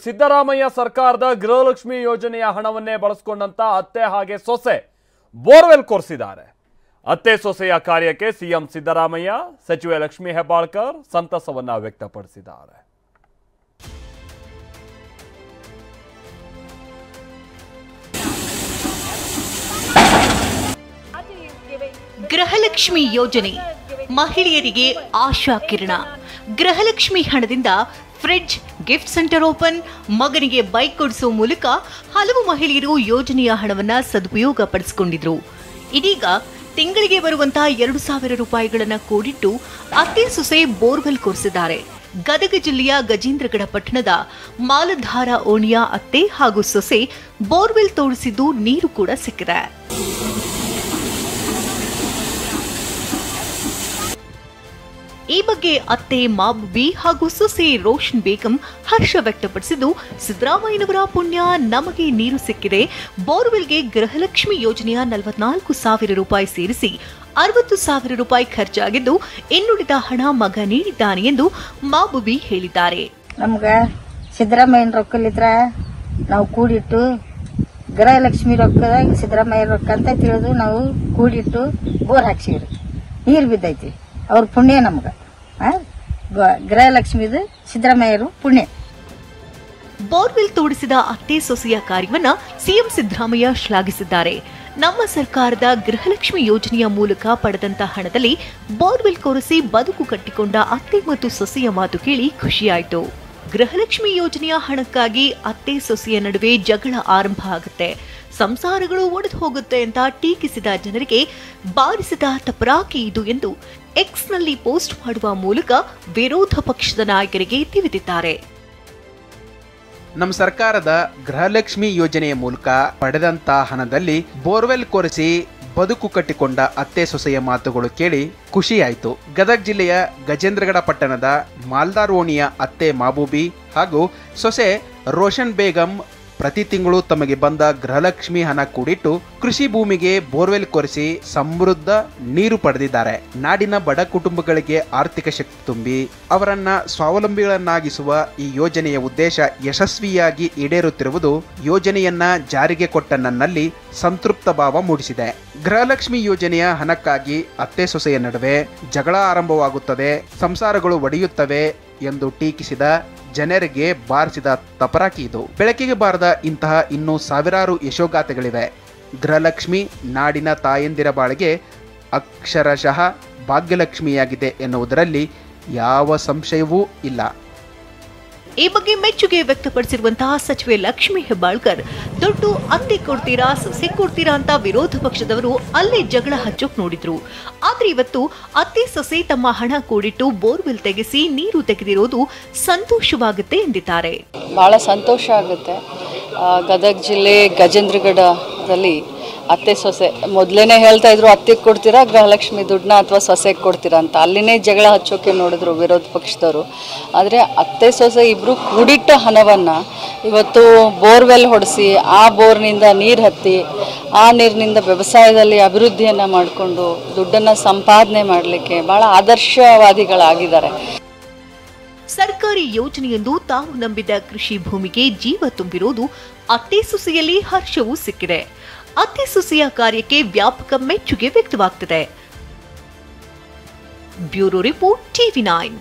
ಸಿದ್ದರಾಮಯ್ಯ ಸರ್ಕಾರದ ಗೃಹಲಕ್ಷ್ಮಿ ಯೋಜನೆಯ ಹಣವನ್ನೇ ಬಳಸಿಕೊಂಡಂತ ಅತ್ತೆ ಹಾಗೆ ಸೊಸೆ ಬೋರ್ವೆಲ್ ಕೊರೆಸಿದ್ದಾರೆ. ಅತ್ತೆ ಸೊಸೆಯ ಕಾರ್ಯಕ್ಕೆ ಸಿಎಂ ಸಿದ್ದರಾಮಯ್ಯ, ಸಚಿವೆ ಲಕ್ಷ್ಮೀ ಹೆಬ್ಬಾಳ್ಕರ್ ಸಂತಸವನ್ನ ವ್ಯಕ್ತಪಡಿಸಿದ್ದಾರೆ. ಗೃಹಲಕ್ಷ್ಮಿ ಯೋಜನೆ ಮಹಿಳೆಯರಿಗೆ ಆಶಾ ಕಿರಣ. ಗೃಹಲಕ್ಷ್ಮಿ ಹಣದಿಂದ ಫ್ರಿಡ್ಜ್, ಗಿಫ್ಟ್ ಸೆಂಟರ್ ಓಪನ್, ಮಗನಿಗೆ ಬೈಕ್ ಕೊಡಿಸುವ ಮೂಲಕ ಹಲವು ಮಹಿಳೆಯರು ಯೋಜನೆಯ ಹಣವನ್ನ ಸದುಪಯೋಗ ಪಡಿಸಿಕೊಂಡಿದ್ರು. ಇದೀಗ ತಿಂಗಳಿಗೆ ಬರುವಂತಹ 2,000 ರೂಪಾಯಿಗಳನ್ನ ಕೂಡಿಟ್ಟು ಅತ್ತೆ ಸೊಸೆ ಬೋರ್ವೆಲ್ ಕೊರೆಸಿದ್ದಾರೆ. ಗದಗ ಜಿಲ್ಲೆಯ ಗಜೇಂದ್ರಗಡ ಪಟ್ಟಣದ ಮಾಲಧಾರ ಓಣಿಯ ಅತ್ತೆ ಹಾಗೂ ಸೊಸೆ ಬೋರ್ವೆಲ್ ತೋಡಿಸಿದ್ದು ನೀರು ಕೂಡ ಸಿಕ್ಕಿದೆ. ಈ ಬಗ್ಗೆ ಅತ್ತೆ ಮಾಬುಬಿ ಹಾಗೂ ಸೊಸೆ ರೋಷನ್ ಬೇಗಂ ಹರ್ಷ ವ್ಯಕ್ತಪಡಿಸಿದ್ದು, ಸಿದ್ದರಾಮಯ್ಯನವರ ಪುಣ್ಯ ನಮಗೆ ನೀರು ಸಿಕ್ಕಿದೆ. ಬೋರ್ವೆಲ್ಗೆ ಗೃಹಲಕ್ಷ್ಮಿ ಯೋಜನೆಯ 44,000 ರೂಪಾಯಿ ಸೇರಿಸಿ 60,000 ರೂಪಾಯಿ ಖರ್ಚಾಗಿದ್ದು, ಇನ್ನುಳಿದ ಹಣ ಮಗ ನೀಡಿದ್ದಾನೆ ಎಂದು ಮಾಬುಬಿ ಹೇಳಿದ್ದಾರೆ. ನಮ್ಗ ಸಿದ್ದರಾಮಯ್ಯನ ರೊಕ್ಕಲಿದ್ರ ನಾವು ಕೂಡಿಟ್ಟು ಗೃಹಲಕ್ಷ್ಮಿ ರೊಕ್ಕದಾಗ ಸಿದ್ದರಾಮಯ್ಯ ರೊಕ್ಕ ಅಂತ ತಿಳಿದು ನಾವು ಕೂಡಿಟ್ಟು ಬೋರ್ ಹಾಕ್ಸಿವ್ರಿ. ನೀರು ಬಿದ್ದೈತಿ. ಅವ್ರ ಪುಣ್ಯ ನಮ್ಗ ಗೃಹಲಕ್ಷ್ಮಿದು ಸಿದ್ದರಾಮಯ್ಯರು ಪುಣ್ಯ. ಬೋರ್ವೆಲ್ ತೋಡಿಸಿದ ಅತ್ತೆ ಸೊಸೆಯ ಕಾರ್ಯವನ್ನ ಸಿಎಂ ಸಿದ್ದರಾಮಯ್ಯ ಶ್ಲಾಘಿಸಿದ್ದಾರೆ. ನಮ್ಮ ಸರ್ಕಾರದ ಗೃಹಲಕ್ಷ್ಮಿ ಯೋಜನೆಯ ಮೂಲಕ ಪಡೆದಂತ ಹಣದಲ್ಲಿ ಬೋರ್ವೆಲ್ ಕೊರೆಸಿ ಬದುಕು ಕಟ್ಟಿಕೊಂಡ ಅತ್ತೆ ಮತ್ತು ಸೊಸೆಯ ಮಾತು ಕೇಳಿ ಖುಷಿಯಾಯಿತು. ಗೃಹಲಕ್ಷ್ಮಿ ಯೋಜನೆಯ ಹಣಕ್ಕಾಗಿ ಅತ್ತೆ ಸೊಸೆಯ ನಡುವೆ ಜಗಳ ಆರಂಭ ಆಗುತ್ತೆ, ಸಂಸಾರಗಳು ಒಡೆದು ಹೋಗುತ್ತೆ ಅಂತ ಟೀಕಿಸಿದ ಜನರಿಗೆ ಬಾರಿಸಿದ ತಪರಾಕಿ ಇದು ಎಂದು ಎಕ್ಸ್ನಲ್ಲಿ ಪೋಸ್ಟ್ ಮಾಡುವ ಮೂಲಕ ವಿರೋಧ ಪಕ್ಷದ ನಾಯಕರಿಗೆ ತಿವಿದಿದ್ದಾರೆ. ನಮ್ಮ ಸರ್ಕಾರದ ಗೃಹಲಕ್ಷ್ಮಿ ಯೋಜನೆಯ ಮೂಲಕ ಪಡೆದಂತ ಹಣದಲ್ಲಿ ಬೋರ್ವೆಲ್ ಕೊರೆಸಿ ಬದುಕು ಕಟ್ಟಿಕೊಂಡ ಅತ್ತೆ ಸೊಸೆಯ ಮಾತುಗಳು ಕೇಳಿ ಖುಷಿಯಾಯಿತು. ಗದಗ ಜಿಲ್ಲೆಯ ಗಜೇಂದ್ರಗಡ ಪಟ್ಟಣದ ಮಾಲ್ದಾರ್ ಓಣಿಯ ಅತ್ತೆ ಮಾಬೂಬಿ ಹಾಗೂ ಸೊಸೆ ರೋಷನ್ ಬೇಗಂ ಪ್ರತಿ ತಿಂಗಳು ತಮಗೆ ಬಂದ ಗೃಹಲಕ್ಷ್ಮಿ ಹಣ ಕೂಡಿಟ್ಟು ಕೃಷಿ ಭೂಮಿಗೆ ಬೋರ್ವೆಲ್ ಕೊರೆಸಿ ಸಮೃದ್ಧ ನೀರು ಪಡೆದಿದ್ದಾರೆ. ನಾಡಿನ ಬಡ ಕುಟುಂಬಗಳಿಗೆ ಆರ್ಥಿಕ ಶಕ್ತಿ ತುಂಬಿ ಅವರನ್ನ ಸ್ವಾವಲಂಬಿಗಳನ್ನಾಗಿಸುವ ಈ ಯೋಜನೆಯ ಉದ್ದೇಶ ಯಶಸ್ವಿಯಾಗಿ ಈಡೇರುತ್ತಿರುವುದು ಯೋಜನೆಯನ್ನ ಜಾರಿಗೆ ಕೊಟ್ಟ ನನ್ನಲ್ಲಿ ಸಂತೃಪ್ತ ಭಾವ ಮೂಡಿಸಿದೆ. ಗೃಹಲಕ್ಷ್ಮಿ ಯೋಜನೆಯ ಹಣಕ್ಕಾಗಿ ಅತ್ತೆ ಸೊಸೆಯ ನಡುವೆ ಜಗಳ ಆರಂಭವಾಗುತ್ತದೆ, ಸಂಸಾರಗಳು ಒಡೆಯುತ್ತವೆ ಎಂದು ಟೀಕಿಸಿದ ಜನರಿಗೆ ಬಾರಿಸಿದ ತಪರಾಕಿ ಇದು. ಬೆಳಕಿಗೆ ಬಾರದ ಇಂತಹ ಇನ್ನೂ ಸಾವಿರಾರು ಯಶೋಗಾಥೆಗಳಿವೆ. ಗೃಹಲಕ್ಷ್ಮಿ ನಾಡಿನ ತಾಯಂದಿರ ಬಾಳಿಗೆ ಅಕ್ಷರಶಃ ಭಾಗ್ಯಲಕ್ಷ್ಮಿಯಾಗಿದೆ ಎನ್ನುವುದರಲ್ಲಿ ಯಾವ ಸಂಶಯವೂ ಇಲ್ಲ. ಈ ಬಗ್ಗೆ ಮೆಚ್ಚುಗೆ ವ್ಯಕ್ತಪಡಿಸಿರುವಂತಹ ಸಚಿವೆ ಲಕ್ಷ್ಮೀ ಹೆಬ್ಬಾಳ್ಕರ್, ದುಡ್ಡು ಅತ್ತೆ ಕೊಡ್ತೀರಾ ಸೊಸೆ ಕೊಡ್ತೀರಾ ಅಂತ ವಿರೋಧ ಪಕ್ಷದವರು ಅಲ್ಲೇ ಜಗಳ ಹಚ್ಚೋಕ್ ನೋಡಿದ್ರು. ಆದ್ರೆ ಇವತ್ತು ಅತ್ತೆ ಸೊಸೆ ತಮ್ಮ ಹಣ ಕೂಡಿಟ್ಟು ಬೋರ್ವೆಲ್ ತೆಗೆಸಿ ನೀರು ತೆಗೆದಿರೋದು ಸಂತೋಷವಾಗುತ್ತೆ ಎಂದಿದ್ದಾರೆ. ಬಹಳ ಸಂತೋಷ ಆಗುತ್ತೆ. ಗದಗ ಜಿಲ್ಲೆ ಗಜೇಂದ್ರಗಡದಲ್ಲಿ ಅತ್ತೆ ಸೊಸೆ ಮೊದಲೇನೆ ಹೇಳ್ತಾ ಇದ್ರು, ಅತ್ತೆಗೆ ಕೊಡ್ತೀರಾ ಗೃಹಲಕ್ಷ್ಮಿ ದುಡ್ಡನ್ನ ಅಥವಾ ಸೊಸೆಗೆ ಕೊಡ್ತೀರಾ ಅಂತ. ಅಲ್ಲಿನೇ ಜಗಳ ಹಚ್ಚೋಕೆ ನೋಡಿದ್ರು ವಿರೋಧ ಪಕ್ಷದವರು. ಆದರೆ ಅತ್ತೆ ಸೊಸೆ ಇಬ್ಬರು ಕೂಡಿಟ್ಟ ಹಣವನ್ನು ಇವತ್ತು ಬೋರ್ವೆಲ್ ಹೊಡೆಸಿ ಆ ಬೋರ್ನಿಂದ ನೀರು ಹತ್ತಿ ಆ ನೀರಿನಿಂದ ವ್ಯವಸಾಯದಲ್ಲಿ ಅಭಿವೃದ್ಧಿಯನ್ನು ಮಾಡಿಕೊಂಡು ದುಡ್ಡನ್ನು ಸಂಪಾದನೆ ಮಾಡಲಿಕ್ಕೆ ಭಾಳ ಆದರ್ಶವಾದಿಗಳಾಗಿದ್ದಾರೆ. ಸರ್ಕಾರಿ ಯೋಜನೆಯೆಂದು ತಾವು ನಂಬಿದ ಕೃಷಿ ಭೂಮಿಗೆ ಜೀವ ತುಂಬಿರುವುದು ಅತ್ತೆ ಸೊಸೆಯಲ್ಲಿ ಹರ್ಷವೂ ಸಿಕ್ಕಿದೆ. ಅತ್ತೆ ಸೊಸೆಯ ಕಾರ್ಯಕ್ಕೆ ವ್ಯಾಪಕ ಮೆಚ್ಚುಗೆ ವ್ಯಕ್ತವಾಗ್ತಿದೆ. Bureau report, TV9.